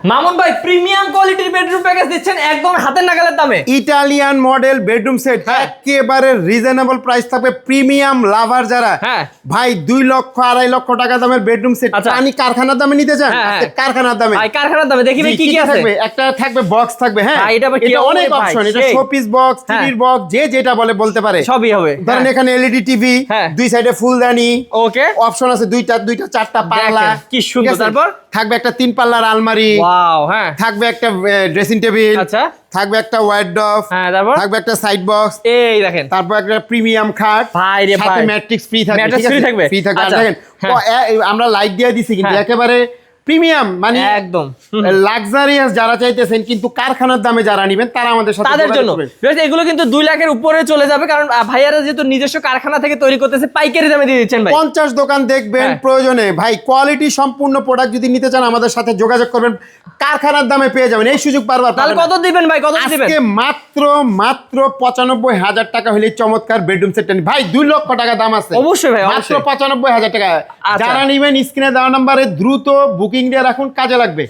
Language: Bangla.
মামুন ভাই প্রিমিয়াম কোয়ালিটির বেডরুম প্যাকেজ দিচ্ছেন একদম হাতের নাগালের দামে। ইটালিয়ান মডেল বেডরুম সেট, একেবারে রিজনেবল প্রাইস থাকবে। প্রিমিয়াম লাভার যারা, ভাই 2 লক্ষ 2.5 লক্ষ টাকা দামের বেডরুম সেট আমি কারখানার দামে নিতে চান, কারখানার দামে। ভাই কারখানার দামে দেখি ভাই কি কি আছে। একটা থাকবে বক্স থাকবে, হ্যাঁ এটা অনেক অপশন, এটা শোপিস বক্স, টিভির বক্স, যে যেটা বলতে পারে সবই হবে। ধরেন এখানে এলইডি টিভি, দুই সাইডে ফুলদানি, ওকে অপশন আছে দুইটা 4টা পাল্লা, কি সুন্দর। তারপর থাকবে একটা 3 পাল্লার আলমারি, ওয়াও, হ্যাঁ থাকবে একটা ড্রেসিং টেবিল, আচ্ছা থাকবে একটা ওয়ার্ডরোব, তারপর থাকবে একটা সাইড বক্স, এই দেখেন, তারপর একটা প্রিমিয়াম খাট, ভাই রে সাথে ভাই ম্যাট্রিক্স ফ্রি থাকবে, ম্যাট্রিক্স ফ্রি থাকবে, ফ্রি থাকবে। আর দেখেন আমরা লাইট দিয়ে দিছি কিন্তু একেবারে প্রিমিয়াম, মানে একদম লাক্সারিয়াস যারা চাইতেছেন কিন্তু কারখানার দামে যারা নেবেন তারা আমাদের সাথে তাদের জন্য এগুলো কিন্তু 2 লাখের উপরে চলে যাবে, কারণ ভাইয়ারা যেহেতু নিজস্ব কারখানা থেকে তৈরি করতেছে পাইকারি দামে দিয়ে দিচ্ছেন ভাই। 50 দোকান দেখবেন প্রয়োজনে, ভাই কোয়ালিটি সম্পূর্ণ প্রোডাক্ট যদি নিতে চান আমাদের সাথে যোগাযোগ করবেন, কারখানার দামে পেয়ে যাবেন। এই সুযোগ পারবার তাহলে কত দিবেন ভাই, কত দিবেন? আজকে মাত্র 95,000 টাকা হলে চমৎকার বেডরুম সেট নেন ভাই। 2 লক্ষ টাকা দাম আছে অবশ্যই ভাই, মাত্র 95,000 টাকা। যারা নেবেন স্ক্রিনে দেওয়া নম্বরে দ্রুত বুকিং দিয়ে রাখুন, কাজে লাগবে।